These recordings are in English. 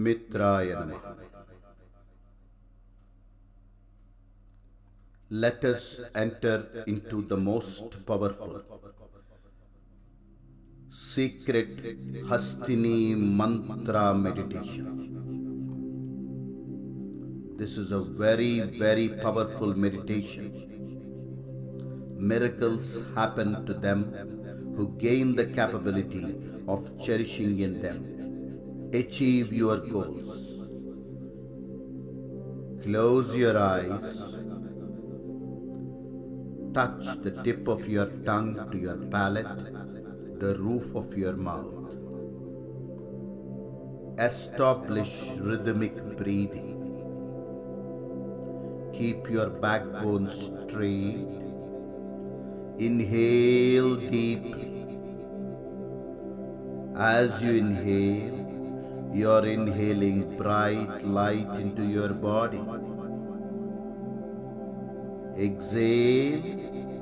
Mitraya Namaha. Let us enter into the most powerful, secret Hastini Mantra meditation. This is a very, very powerful meditation. Miracles happen to them who gain the capability of cherishing in them. Achieve your goals. Close your eyes. Touch the tip of your tongue to your palate, the roof of your mouth. Establish rhythmic breathing. Keep your backbone straight. Inhale deeply. As you inhale, you are inhaling bright light into your body. Exhale,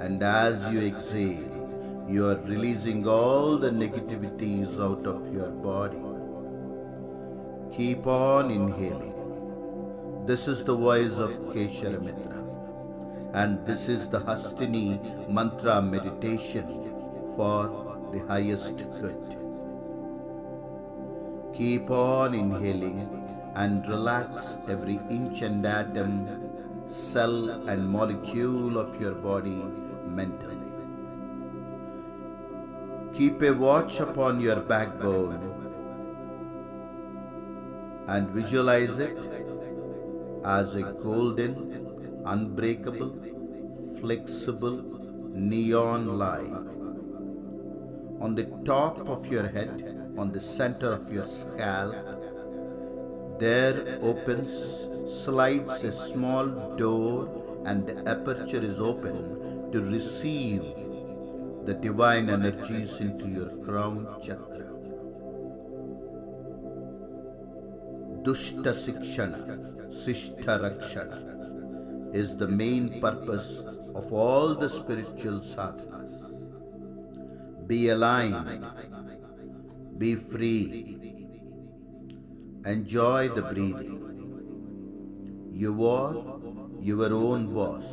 and as you exhale, you are releasing all the negativities out of your body. Keep on inhaling. This is the voice of Keshara Mitra, and this is the Hastini Mantra meditation for the highest good. Keep on inhaling and relax every inch and atom, cell and molecule of your body mentally. Keep a watch upon your backbone and visualize it as a golden, unbreakable, flexible neon light. On the top of your head, on the center of your scalp, there slides a small door, and the aperture is open to receive the divine energies into your crown chakra. Dushta Sikshana, Sishta Rakshana is the main purpose of all the spiritual sadhanas. Be aligned, be free, enjoy the breathing. You are your own boss.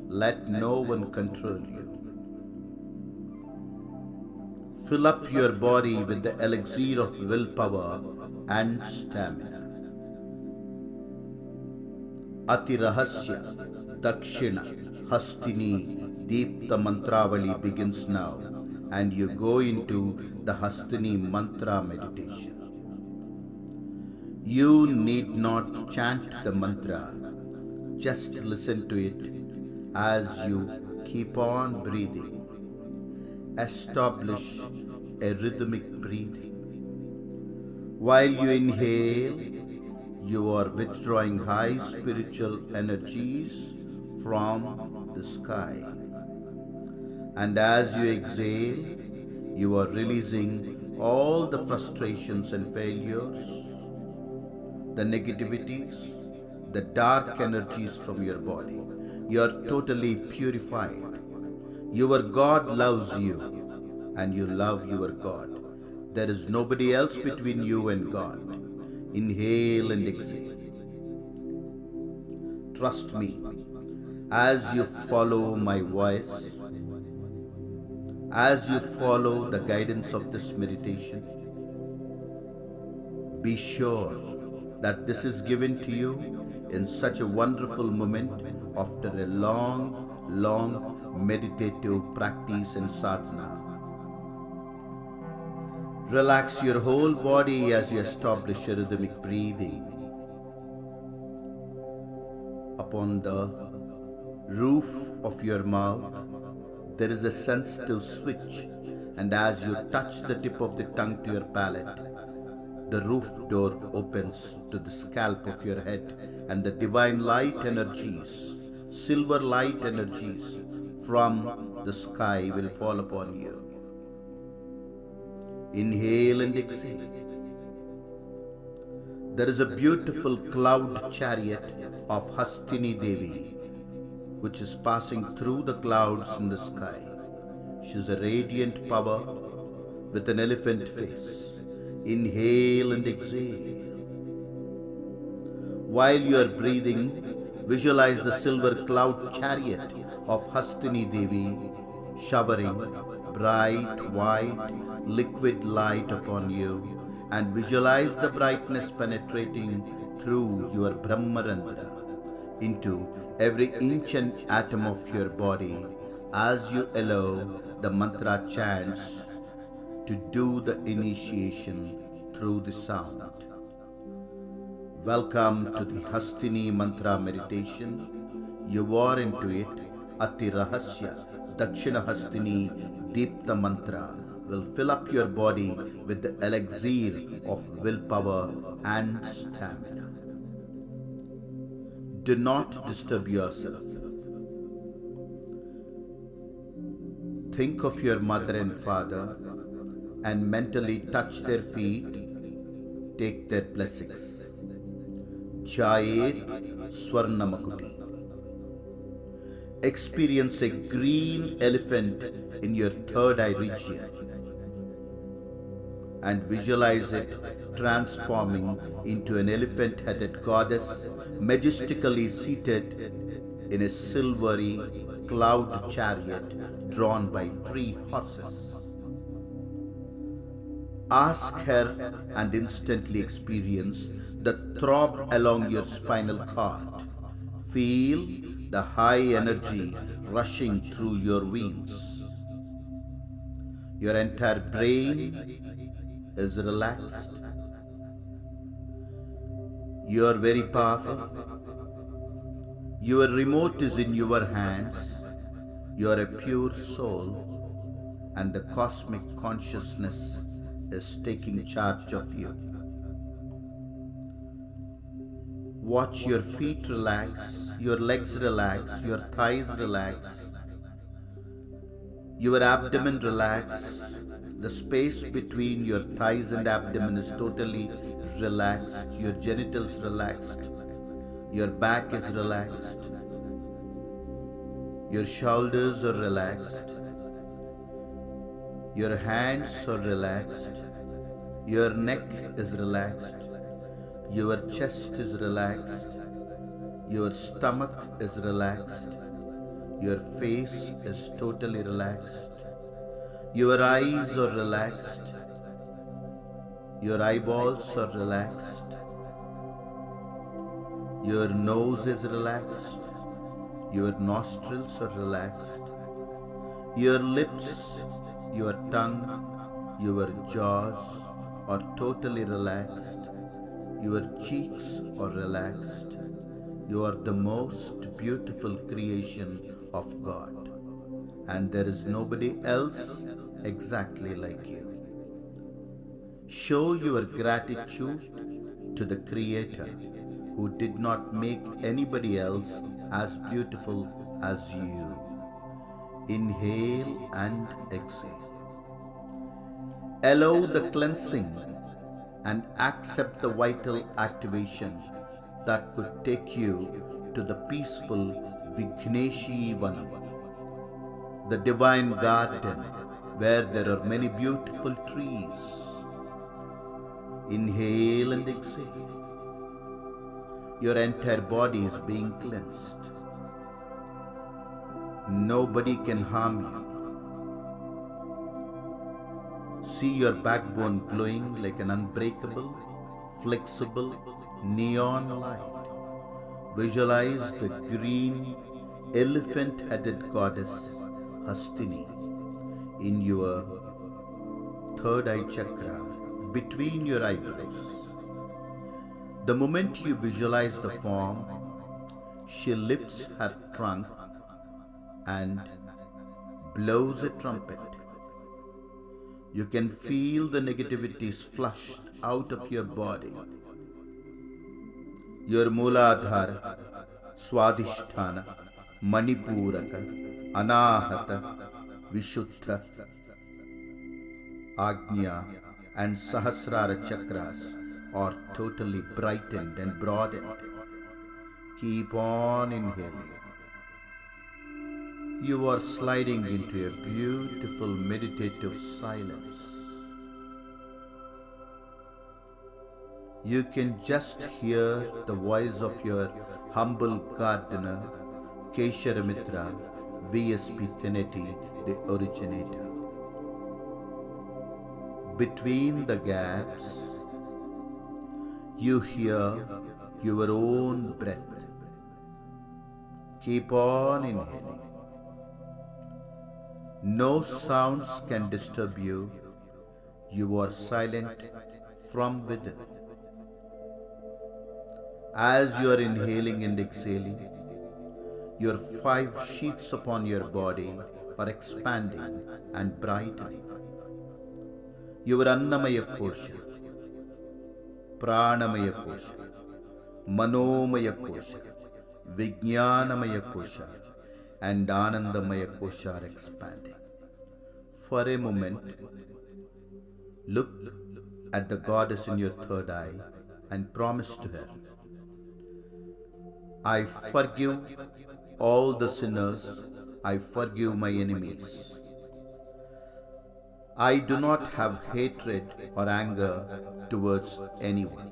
Let no one control you. Fill up your body with the elixir of willpower and stamina. Ati Rahasya Dakshina Hastini Deepta Mantravali begins now, and you go into the Hastini Mantra meditation. You need not chant the mantra, just listen to it as you keep on breathing. Establish a rhythmic breathing. While you inhale, you are withdrawing high spiritual energies from the sky. And as you exhale, you are releasing all the frustrations and failures, the negativities, the dark energies from your body. You are totally purified. Your God loves you, and you love your God. There is nobody else between you and God. Inhale and exhale. Trust me, as you follow my voice, as you follow the guidance of this meditation, be sure that this is given to you in such a wonderful moment after a long meditative practice and sadhana. Relax your whole body as you establish a rhythmic breathing. Upon the roof of your mouth, there is a sensitive switch, and as you touch the tip of the tongue to your palate, the roof door opens to the scalp of your head, and the divine light energies, silver light energies from the sky will fall upon you. Inhale and exhale. There is a beautiful cloud chariot of Hastini Devi, which is passing through the clouds in the sky. She is a radiant power with an elephant face. Inhale and exhale. While you are breathing, visualize the silver cloud chariot of Hastini Devi showering bright white liquid light upon you, and visualize the brightness penetrating through your Brahmarandra into every inch and atom of your body as you allow the mantra chants to do the initiation through the sound. Welcome to the Hastini Mantra meditation. You are into it. Ati Rahasya Dakshina Hastini Deepta Mantra will fill up your body with the elixir of willpower and stamina. Do not disturb yourself. Think of your mother and father and mentally touch their feet. Take their blessings. Jayet Swarnamakuti. Experience a green elephant in your third eye region and visualize it transforming into an elephant-headed goddess majestically seated in a silvery cloud chariot drawn by 3 horses. Ask her and instantly experience the throb along your spinal cord. Feel the high energy rushing through your veins. Your entire brain is relaxed. You are very powerful. Your remote is in your hands. You are a pure soul, and the cosmic consciousness is taking charge of you. Watch your feet relax, your legs relax, your thighs relax, your abdomen relax. The space between your thighs and abdomen is totally relaxed. Your genitals relaxed. Your back is relaxed. Your shoulders are relaxed. Your hands are relaxed. Your neck is relaxed. Your chest is relaxed. Your stomach is relaxed. Your face is totally relaxed. Your eyes are relaxed. Your eyeballs are relaxed. Your nose is relaxed. Your nostrils are relaxed. Your lips, your tongue, your jaws are totally relaxed. Your cheeks are relaxed. You are the most beautiful creation of God, and there is nobody else exactly like you. Show your gratitude to the Creator who did not make anybody else as beautiful as you. Inhale and exhale. Allow the cleansing and accept the vital activation that could take you to the peaceful Vigneshi Vanam, the divine garden where there are many beautiful trees. Inhale and exhale. Your entire body is being cleansed. Nobody can harm you. See your backbone glowing like an unbreakable, flexible neon light. Visualize the green elephant-headed goddess Hastini in your third eye chakra between your eyebrows. The moment you visualize the form, she lifts her trunk and blows a trumpet. You can feel the negativities flushed out of your body. Your Mooladhara, Swadhisthana, Manipuraka, Anahata, Vishuddha, Agnya and Sahasrara chakras are totally brightened and broadened. Keep on inhaling. You are sliding into a beautiful meditative silence. You can just hear the voice of your humble gardener, Kesharamitra, VSP Trinity, the originator. Between the gaps, you hear your own breath. Keep on inhaling. No sounds can disturb you. You are silent from within. As you are inhaling and exhaling, your 5 sheets upon your body are expanding and brightening. Your Annamaya Kosha, Pranamaya Kosha, Manomaya Kosha, Vijnanamaya Kosha, and Anandamaya Kosha are expanding. For a moment, look at the goddess in your third eye and promise to her, I forgive all the sinners, I forgive my enemies. I do not have hatred or anger towards anyone.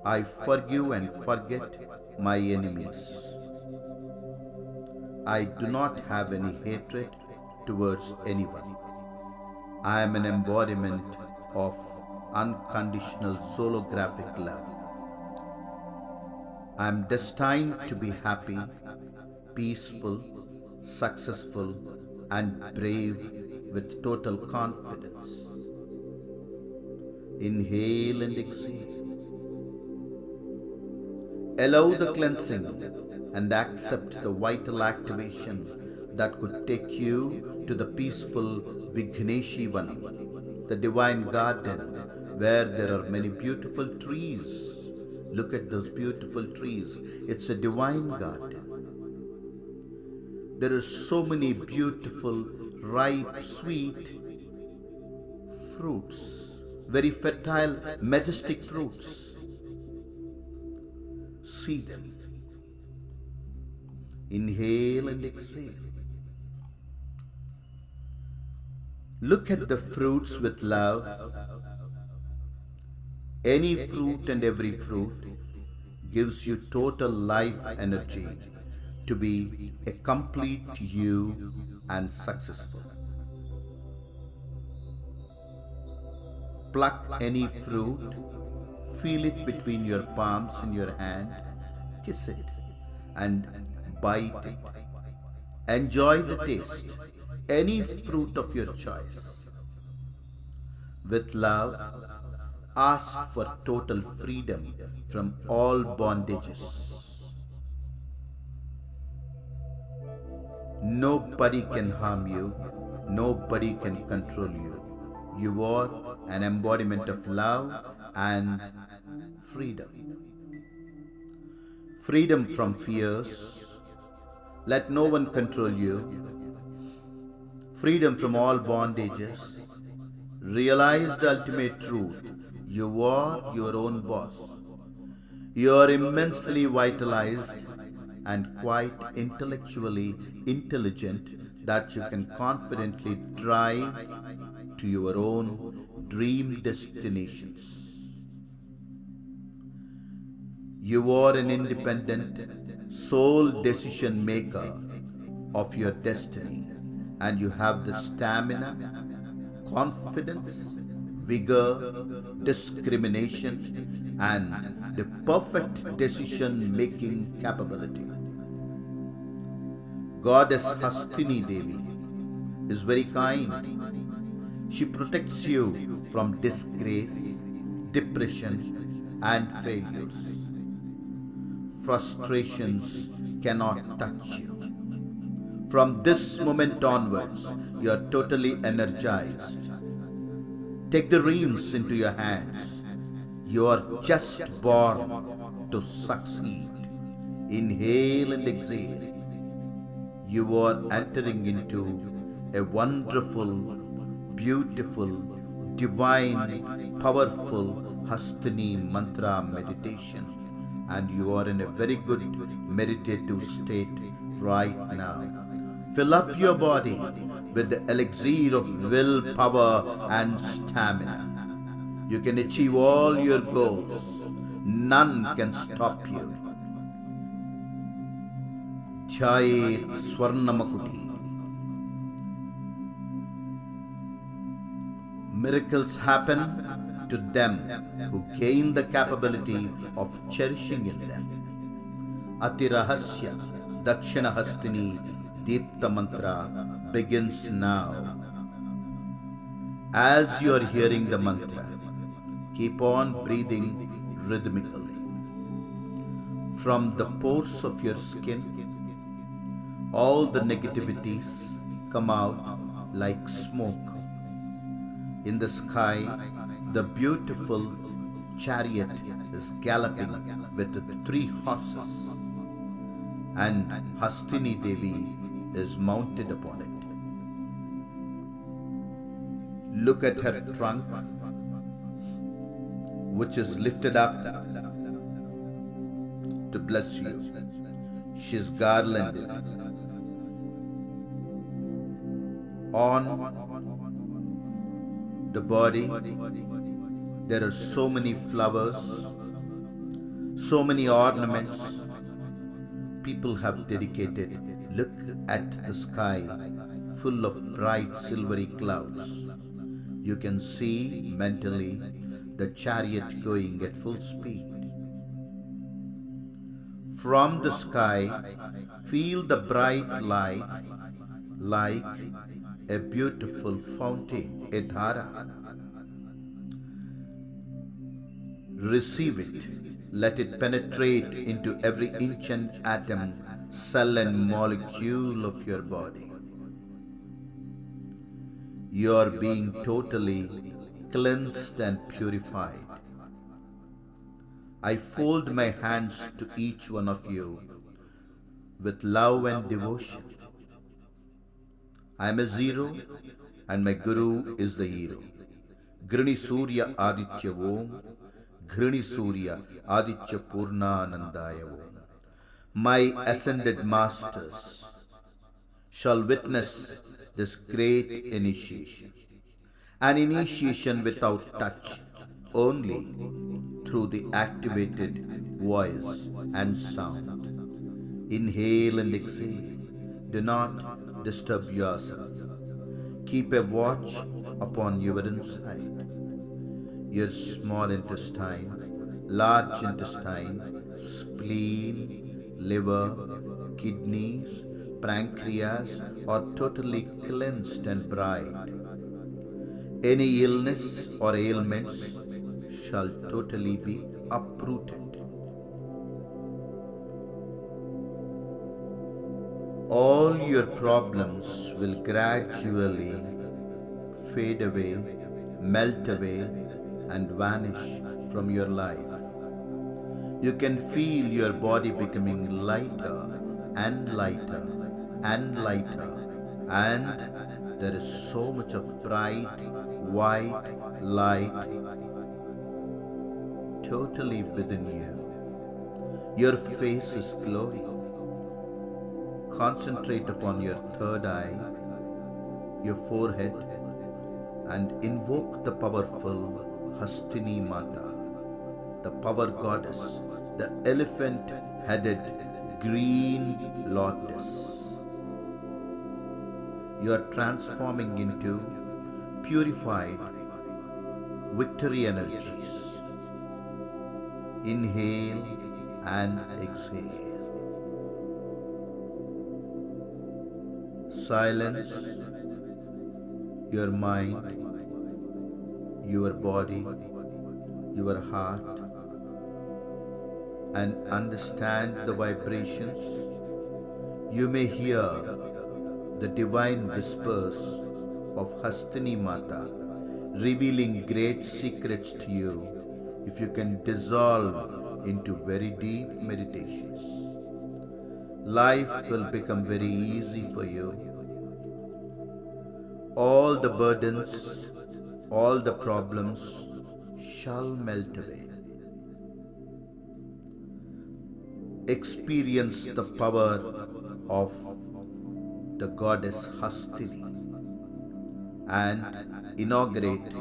I forgive and forget my enemies. I do not have any hatred towards anyone. I am an embodiment of unconditional zoolographic love. I am destined to be happy, peaceful, successful, and brave with total confidence. Inhale and exhale. Allow the cleansing and accept the vital activation that could take you to the peaceful Vigneshi Vanam, the divine garden where there are many beautiful trees. Look at those beautiful trees. It's a divine garden. There are so many beautiful, ripe, sweet fruits, very fertile, majestic fruits. See them. Inhale and exhale. Look at the fruits with love. Any fruit and every fruit gives you total life energy to be a complete you and successful. Pluck any fruit, feel it between your palms in your hand, kiss it and bite it. Enjoy the taste, any fruit of your choice. With love, ask for total freedom from all bondages. Nobody can harm you, nobody can control you. You are an embodiment of love and freedom. Freedom from fears. Let no one control you. Freedom from all bondages. Realize the ultimate truth. You are your own boss. You are immensely vitalized and quite intellectually intelligent that you can confidently drive to your own dream destinations. You are an independent sole decision maker of your destiny, and you have the stamina, confidence, vigor, discrimination, and the perfect decision making capability. Goddess Hastini Devi is very kind. She protects you from disgrace, depression, and failures. Frustrations cannot touch you. From this moment onwards, you are totally energized. Take the reins into your hands. You are just born to succeed. Inhale and exhale. You are entering into a wonderful, beautiful, divine, powerful Hastini mantra meditation, and you are in a very good meditative state right now. Fill up your body with the elixir of will, power, and stamina. You can achieve all your goals. None can stop you. Dhyayet Swarnamakuti. Miracles happen to them who gain the capability of cherishing in them. Atirahasya Dakshina Hastini Deepta Mantra begins now. As you are hearing the mantra, keep on breathing rhythmically. From the pores of your skin, all the negativities come out like smoke. In the sky, the beautiful chariot is galloping with 3 horses, and Hastini Devi is mounted upon it. Look at her trunk, which is lifted up to bless you. She is garlanded. On the body, there are so many flowers, so many ornaments people have dedicated. Look at the sky full of bright silvery clouds. You can see mentally the chariot going at full speed. From the sky, feel the bright light like a beautiful fountain, a dhara. Receive it. Let it penetrate into every inch and atom, cell and molecule of your body. You are being totally cleansed and purified. I fold my hands to each one of you with love and devotion. I am a zero and my Guru is the hero. Grini Surya Aditya Om, Grini Surya Aditya Purnanandaya Om. My ascended masters shall witness this great initiation. An initiation without touch, only through the activated voice and sound. Inhale and exhale. Do not disturb yourself. Keep a watch upon your inside. Your small intestine, large intestine, spleen, liver, kidneys, pancreas are totally cleansed and bright. Any illness or ailments shall totally be uprooted. All your problems will gradually fade away, melt away, and vanish from your life. You can feel your body becoming lighter and lighter and lighter, and there is so much of bright, white light totally within you. Your face is glowing. Concentrate upon your third eye, your forehead, and invoke the powerful Hastini Mata, the power goddess, the elephant-headed green lotus. You are transforming into purified victory energies. Inhale and exhale. Silence your mind, your body, your heart, and understand the vibrations. You may hear the divine whispers of Hastini Mata revealing great secrets to you if you can dissolve into very deep meditations. Life will become very easy for you. All the burdens, all the problems shall melt away. Experience the power of the goddess Hastini and inaugurate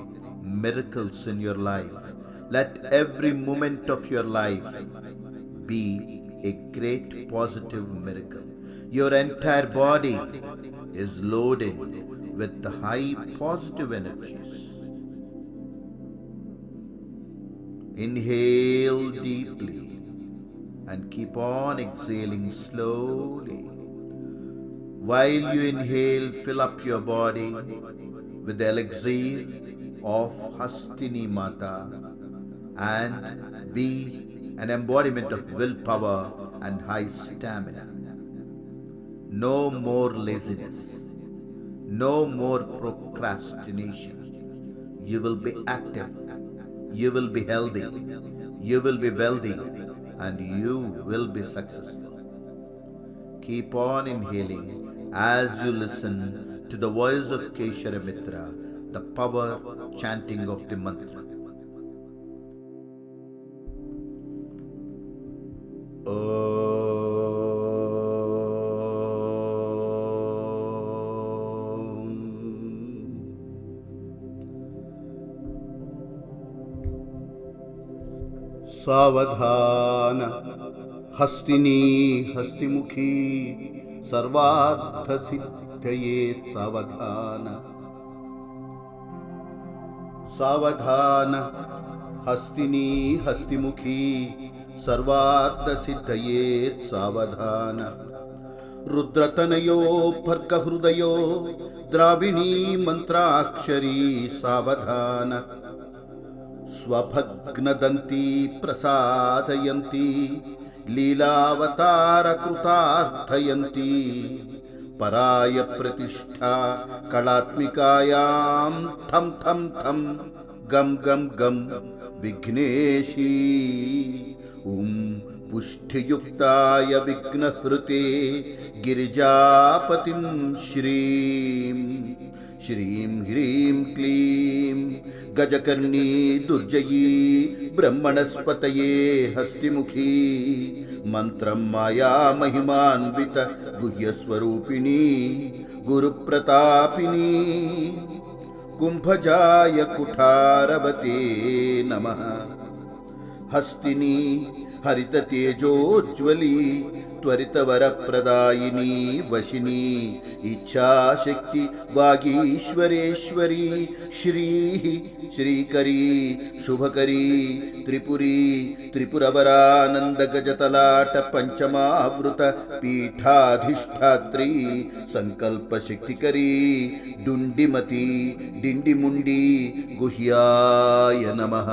miracles in your life. Let every moment of your life be a great positive miracle. Your entire body is loaded with the high positive energies. Inhale deeply and keep on exhaling slowly. While you inhale, fill up your body with the elixir of Hastini Mata and be an embodiment of willpower and high stamina. No more laziness, no more procrastination. You will be active, you will be healthy, you will be wealthy, and you will be successful. Keep on inhaling as you listen to the voice of Keshara Mitra, the power chanting of the mantra. सावधान हस्तिनी हस्तिमुखी सर्वार्थ सिद्धये सावधान. सावधान हस्तिनी हस्तिमुखी सर्वार्थ सिद्धये सावधान. रुद्रतनयो भर्गहृदयो द्राविणी मंत्राक्षरी सावधान. स्वभग्नदन्ती प्रसादयन्ती लीलावतारकृतार्थयन्ती पराय प्रतिष्ठा कलात्मिकायां थम थम थम गम गम गम विघ्नेशी. पुष्टियुक्ताय विघ्नहृते गिरिजापतिं श्रीं श्रीं ह्रीं क्लीं गजकर्णी दुर्जयी ब्रह्मणस्पतये हस्तिमुखी. मंत्रं माया महिमान्वित गुह्यस्वरूपिणी गुरुप्रतापिनी कुंभजाय कुठारवते नमः. हस्तिनी हरित तेजोज्वली त्वरितवरप्रदायिनी वशिनी इच्छाशक्ति वागीश्वरेश्वरी श्री श्रीकरी शुभकरी त्रिपुरी त्रिपुरवरानंदगजतलाट पंचमावृत पीठाधिष्ठात्री संकल्पशक्तिकरी डुंडिमती डिंडिमुंडी गुह्याय नमः.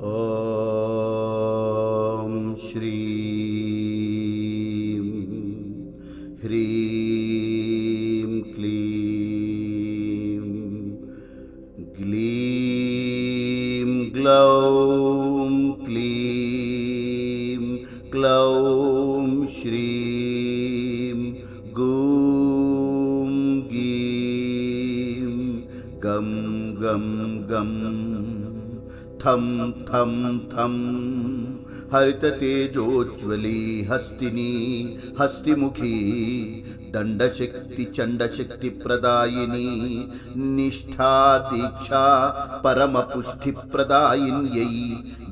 ॐ श्रीं ह्रीं क्लीं ग्लीं ग्लौं क्लीं ग्लौं श्रीं गूं गीं गं गं गं थम थम थम. हरित तेजोज्वली हस्तिनी हस्तिमुखी दंडशक्ति चंडशक्ति प्रदायिनी निष्ठा दीक्षा परम पुष्टि प्रदायिन्यै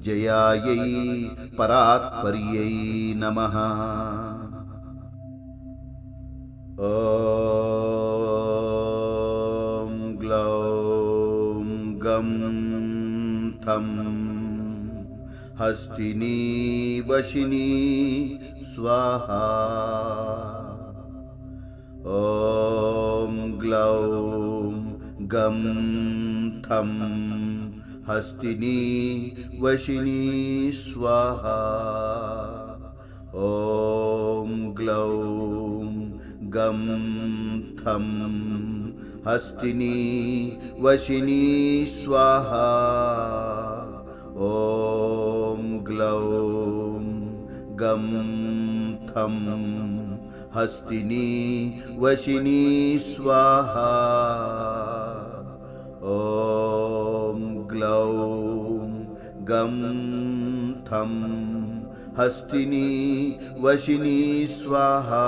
जयायै परात्पर्यै नमः. ॐ ग्लौं गं थम हस्तिनी वशिनी स्वाहा. ॐ ग्लौं गं थम हस्तिनी वशिनी स्वाहा. ॐ ग्लौं गं थम हस्तिनी वशिनी स्वाहा. ॐ ग्लौं गं थम हस्तिनी वशिनी स्वाहा. ॐ ग्लौं गं थम हस्तिनी वशिनी स्वाहा.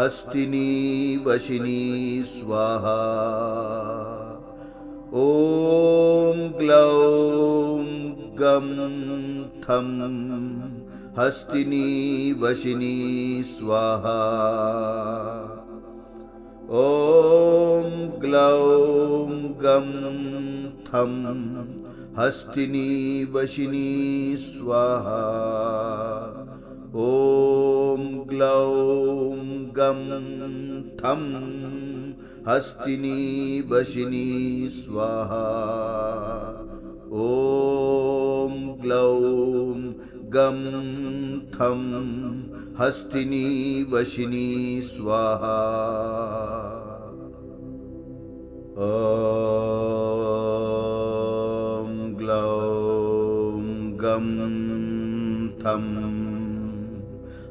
हस्तिनी वशिनी स्वाहा। ॐ ग्लौं गं थं हस्तिनी वशिनी स्वाहा। ॐ ग्लौं गं थं हस्तिनी वशिनी स्वाहा। ॐ ग्लौं गं थं हस्तिनी वशिनी स्वाहा। ॐ ग्लौं गं थं हस्तिनी वशिनी स्वाहा। ॐ ग्लौं गं थं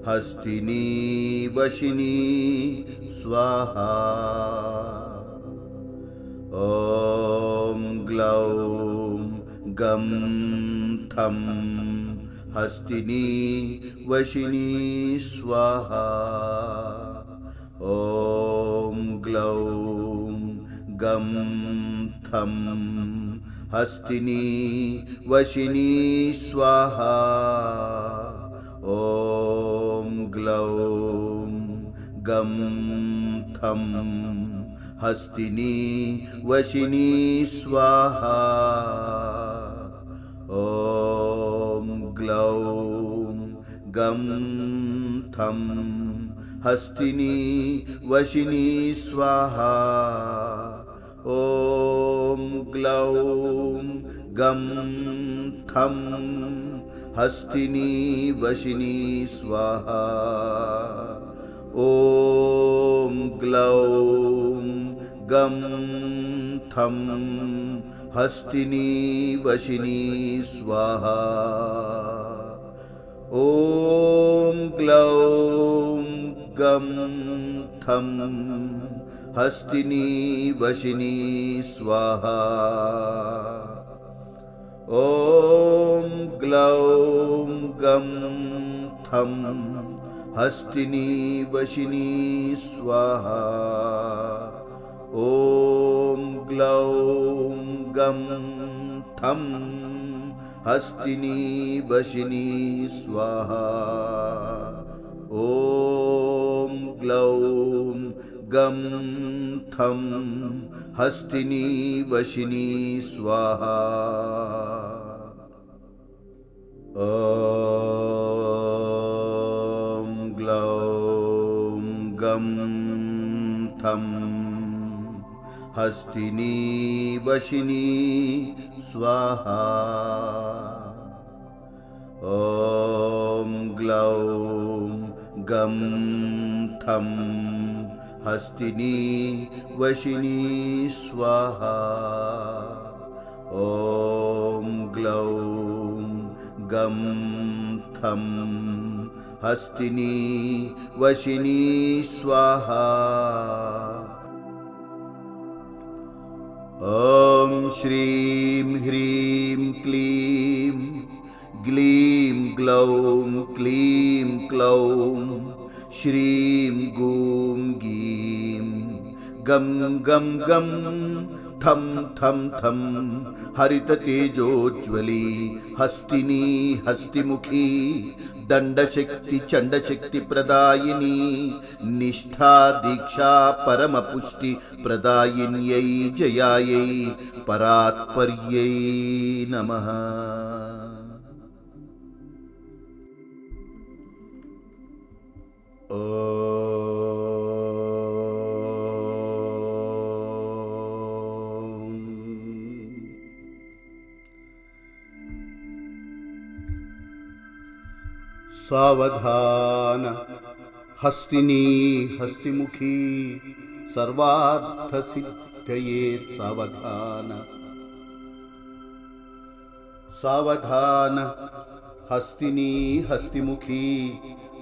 हस्तिनी वशिनी स्वाहा। ॐ ग्लौं गं थं हस्तिनी वशिनी स्वाहा। ॐ ग्लौं गं थं हस्तिनी वशिनी स्वाहा। ॐ ग्लौं गं थं हस्तिनी वशिनी स्वाहा। ॐ ग्लौं गं थं हस्तिनी वशिनी स्वाहा। ॐ ग्लौं गं थं हस्तिनी वशिनी स्वाहा। ॐ ग्लौं गं थं हस्तिनी वशिनी स्वाहा। ॐ ग्लौं गं थं हस्तिनी वशिनी स्वाहा। ॐ ग्लौं गं थं हस्तिनी वशिनी स्वाहा। ॐ ग्लौं गं थं हस्तिनी वशिनी स्वाहा। ॐ ग्लौं गं थं हस्तिनी वशिनी स्वाहा। ॐ ग्लौं गं थं हस्तिनी वशिनी स्वाहा। ॐ ग्लौं गं थं हस्तिनी वशिनी स्वाहा। ॐ ग्लौं गं थं हस्तिनी वशिनी स्वाहा। ॐ श्रीं ह्रीं क्लीं ग्लीं ग्लौं क्लीं क्लौं श्रीं गूं गीं गं गं गं थं थं थं हरिततेजोज्ज्वली हस्तिनी हस्तिमुखी दंडशक्ति चंडशक्ति प्रदायिनी निष्ठा दीक्षा परमपुष्टि प्रदायिन्यै जयायै परात्पर्यै नमः। सावधान हस्तिनी हस्तिमुखी सर्वार्थ सिद्धये सावधान। सावधान हस्तिनी हस्तिमुखी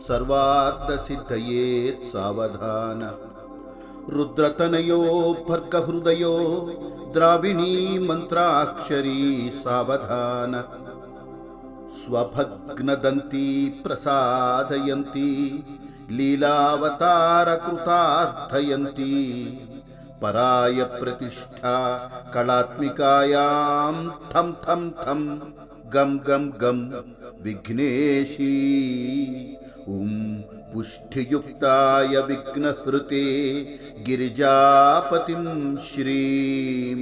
सर्वार्थ सिद्धये सावधान। रुद्रतनयो भर्गहृदयो द्राविणी मंत्राक्षरी सावधान। स्वभग्नदन्ती प्रसादयन्ती लीलावतार कृतार्थयन्ती पराय प्रतिष्ठा कलात्मिकायां थम थम थम गम गम गम विघ्नेशी पुष्टियुक्ताय विघ्नहृते गिरिजापतिं श्रीं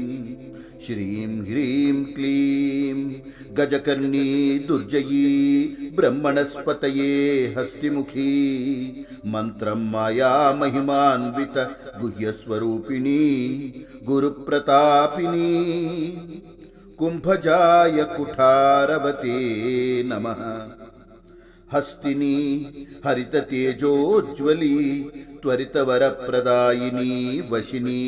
श्रीं ह्रीं क्लीं गजकर्णी दुर्जयी ब्रह्मणस्पतये हस्तिमुखी मंत्रं माया महिमान्वित गुह्यस्वरूपिणी गुरुप्रतापिनी कुंभजाय कुठारवते नमः। हस्तिनी हरित तेजोज्वली त्वरित वरप्रदायिनी वशिनी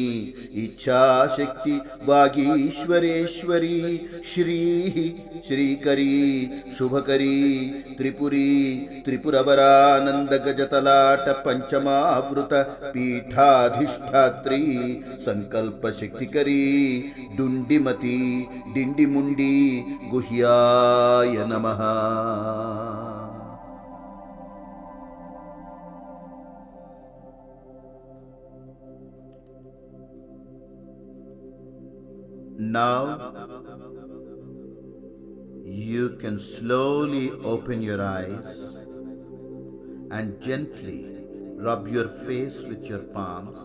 इच्छाशक्ति वागीश्वरेश्वरी श्री श्रीकरी शुभकरी त्रिपुरी त्रिपुरवरानंद गजतलाट पंचमावृत पीठाधिष्ठात्री संकल्प शक्तिकरी डुंडिमती डिंडिमुंडी गुह्याय नमः। Now you can slowly open your eyes and gently rub your face with your palms.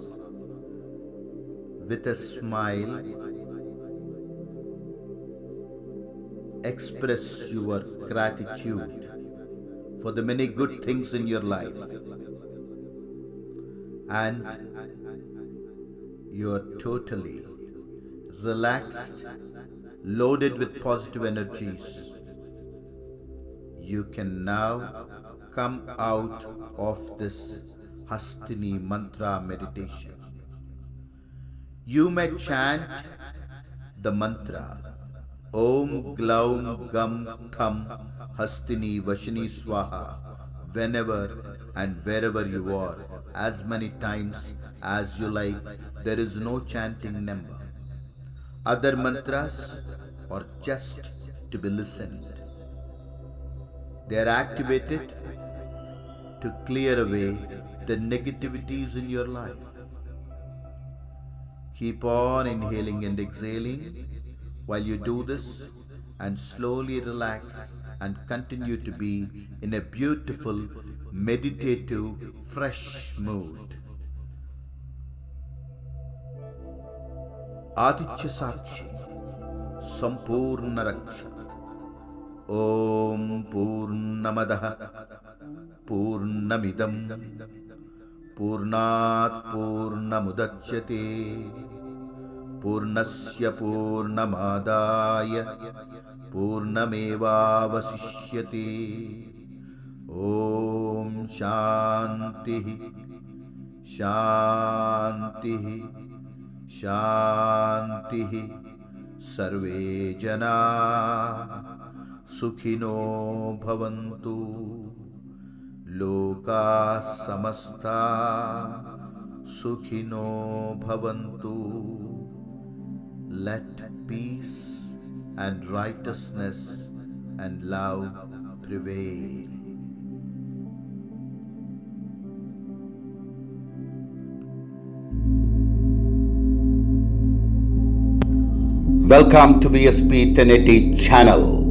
With a smile, express your gratitude for the many good things in your life, and you are totally relaxed, loaded with positive energies. You can now come out of this Hastini mantra meditation. You may chant the mantra Om Glaum Gam Tham Hastini Vashini Swaha whenever and wherever you are, as many times as you like. There is no chanting number. Other mantras are just to be listened. They are activated to clear away the negativities in your life. Keep on inhaling and exhaling while you do this, and slowly relax and continue to be in a beautiful, meditative, fresh mood. Aditya साक्षी संपूर्ण रक्षा। ओम पूर्णमदः पूर्णमिदं पूर्णात् पूर्णमुदच्यते पूर्णस्य पूर्णमादाय पूर्णमेवावशिष्यते। ओम शांतिः शांतिः शांतिः। सर्वे जना सुखिनो भवन्तु। लोकाः समस्ता सुखिनो भवन्तु। Let peace and righteousness and love prevail. Welcome to VSP 1080 channel.